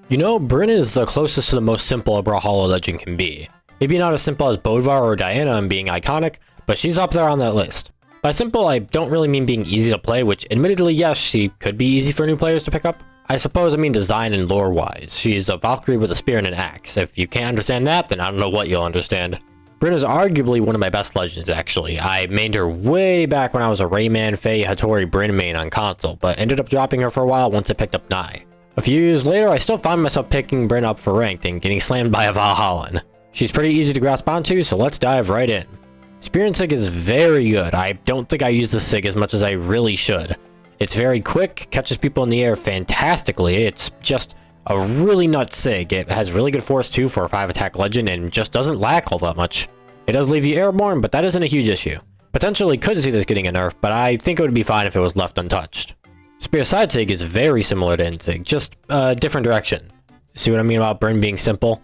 You know, Brynn is the closest to the most simple a Brawlhalla legend can be. Maybe not as simple as Bodvar or Diana in being iconic, but she's up there on that list. By simple, I don't really mean being easy to play, which admittedly, yes, she could be easy for new players to pick up. I suppose I mean design and lore-wise. She's a Valkyrie with a spear and an axe. If you can't understand that, then I don't know what you'll understand. Brynn is arguably one of my best legends, actually. I mained her way back when I was a Rayman, Faye, Hattori, Brynn main on console, but ended up dropping her for a while once I picked up Nye. A few years later, I still find myself picking Brynn up for ranked and getting slammed by a Valhallan. She's pretty easy to grasp onto, so let's dive right in. Spear and Sig is very good. I don't think I use the Sig as much as I really should. It's very quick, catches people in the air fantastically. It's just a really nuts Sig. It has really good force too for a 5 attack legend and just doesn't lack all that much. It does leave you airborne, but that isn't a huge issue. Potentially could see this getting a nerf, but I think it would be fine if it was left untouched. Spear Side Sig is very similar to Insig, just a different direction. See what I mean about Brynn being simple?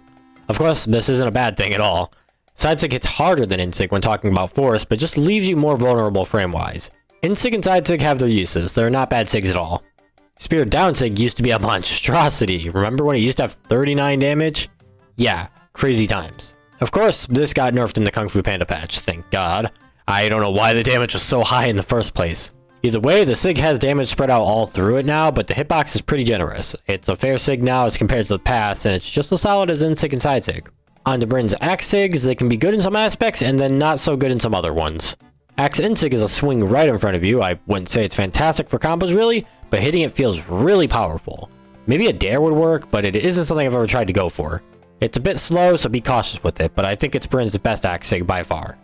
Of course, this isn't a bad thing at all. Side Sig hits harder than Insig when talking about force, but just leaves you more vulnerable frame-wise. Insig and Side Sig have their uses, they're not bad Sigs at all. Spear Down Sig used to be a monstrosity. Remember when it used to have 39 damage? Yeah, crazy times. Of course, this got nerfed in the Kung Fu Panda patch, thank god. I don't know why the damage was so high in the first place. Either way, the Sig has damage spread out all through it now, but the hitbox is pretty generous. It's a fair Sig now as compared to the past, and it's just as solid as Insig and Side Sig. On to Brynn's Axe Sigs, they can be good in some aspects, and then not so good in some other ones. Axe Insig is a swing right in front of you. I wouldn't say it's fantastic for combos really, but hitting it feels really powerful. Maybe a dare would work, but it isn't something I've ever tried to go for. It's a bit slow, so be cautious with it, but I think it's Brynn's best Axe Sig by far.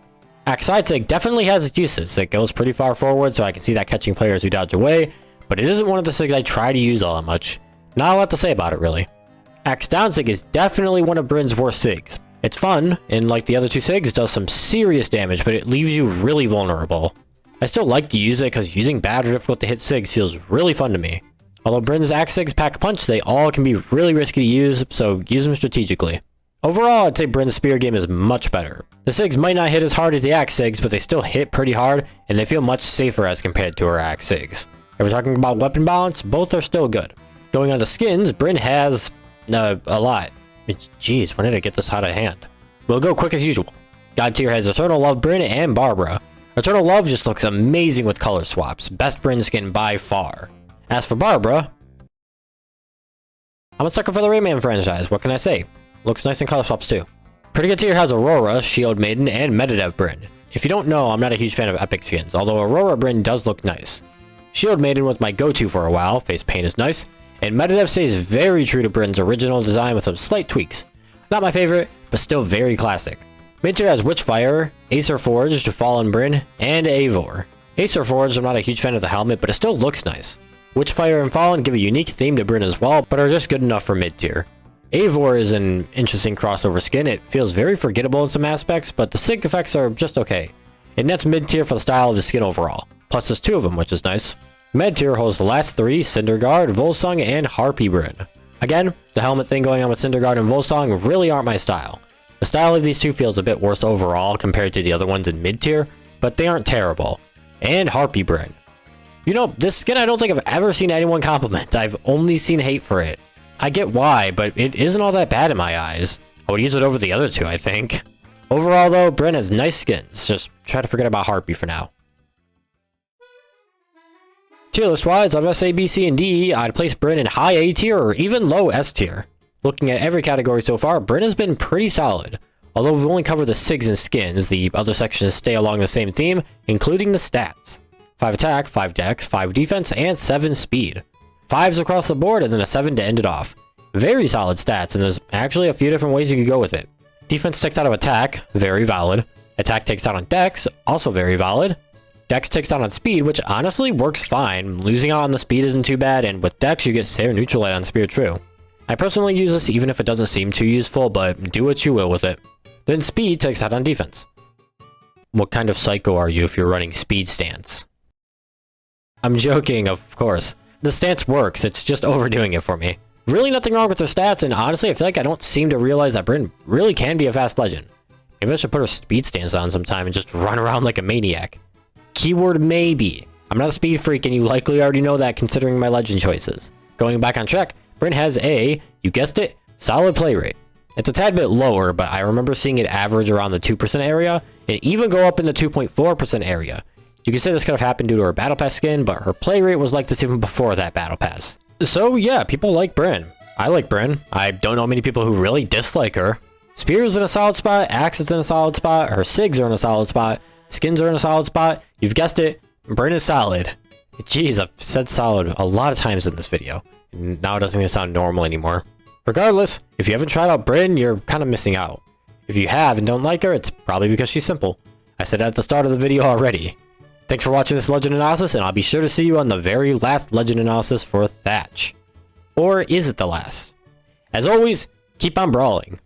Axe Side Sig definitely has its uses. It goes pretty far forward, so I can see that catching players who dodge away, but it isn't one of the Sigs I try to use all that much. Not a lot to say about it, really. Axe Down Sig is definitely one of Brynn's worst Sigs. It's fun, and like the other two Sigs, it does some serious damage, but it leaves you really vulnerable. I still like to use it because using bad or difficult to hit Sigs feels really fun to me. Although Brynn's Axe Sigs pack a punch, they all can be really risky to use, so use them strategically. Overall, I'd say Brynn's spear game is much better. The Sigs might not hit as hard as the Axe Sigs, but they still hit pretty hard, and they feel much safer as compared to her Axe Sigs. If we're talking about weapon balance, both are still good. Going on to skins, Brynn has a lot. Jeez, when did it get this out of hand? We'll go quick as usual. God tier has Eternal Love Brynn and Barbara. Eternal Love just looks amazing with color swaps. Best Brynn skin by far. As for Barbara, I'm a sucker for the Rayman franchise, what can I say? Looks nice in color swaps too. Pretty good tier has Aurora, Shield Maiden, and Medivh Brynn. If you don't know, I'm not a huge fan of epic skins, although Aurora Brynn does look nice. Shield Maiden was my go-to for a while, face paint is nice, and Medivh stays very true to Brynn's original design with some slight tweaks. Not my favorite, but still very classic. Mid tier has Witchfire, Acer Forged, Fallen Brynn, and Eivor. Acer Forged, I'm not a huge fan of the helmet, but it still looks nice. Witchfire and Fallen give a unique theme to Brynn as well, but are just good enough for mid tier. Eivor is an interesting crossover skin. It feels very forgettable in some aspects, but the Sig effects are just okay. It nets mid tier for the style of the skin overall. Plus there's 2 of them, which is nice. Med tier holds the last 3, Cinderguard, Volsung, and Harpy Brynn. Again, the helmet thing going on with Cinderguard and Volsung really aren't my style. The style of these 2 feels a bit worse overall compared to the other ones in mid tier, but they aren't terrible. And Harpy Brynn. You know, this skin I don't think I've ever seen anyone compliment. I've only seen hate for it. I get why, but it isn't all that bad in my eyes. I would use it over the other 2, I think. Overall though, Brynn has nice skins. Just try to forget about Harpy for now. Tier list wise, out of S, A, B, C, and D, I'd place Brynn in high A tier or even low S tier. Looking at every category so far, Brynn has been pretty solid. Although we've only covered the Sigs and skins, the other sections stay along the same theme, including the stats. 5 attack, 5 dex, 5 defense, and 7 speed. 5s across the board, and then a 7 to end it off. Very solid stats, and there's actually a few different ways you could go with it. Defense takes out of attack, very valid. Attack takes out on dex, also very valid. Dex takes out on speed, which honestly works fine. Losing out on the speed isn't too bad, and with dex you get Sair Neutral Light on Spear True. I personally use this even if it doesn't seem too useful, but do what you will with it. Then speed takes out on defense. What kind of psycho are you if you're running speed stance? I'm joking, of course. The stance works, it's just overdoing it for me. Really nothing wrong with her stats, and honestly I feel like I don't seem to realize that Brynn really can be a fast legend. Maybe I should put her speed stance on sometime and just run around like a maniac. Keyword maybe. I'm not a speed freak and you likely already know that considering my legend choices. Going back on track, Brynn has a, you guessed it, solid play rate. It's a tad bit lower, but I remember seeing it average around the 2% area, and even go up in the 2.4% area. You can say this could have happened due to her Battle Pass skin, but her play rate was like this even before that Battle Pass. So yeah, people like Brynn. I like Brynn. I don't know many people who really dislike her. Spears in a solid spot, axes in a solid spot, her sigs are in a solid spot, skins are in a solid spot. You've guessed it, Brynn is solid. Jeez, I've said solid a lot of times in this video, and now it doesn't even sound normal anymore. Regardless, if you haven't tried out Brynn, you're kind of missing out. If you have and don't like her, it's probably because she's simple. I said that at the start of the video already. Thanks for watching this legend analysis, and I'll be sure to see you on the very last legend analysis for Thatch. Or is it the last? As always, keep on brawling.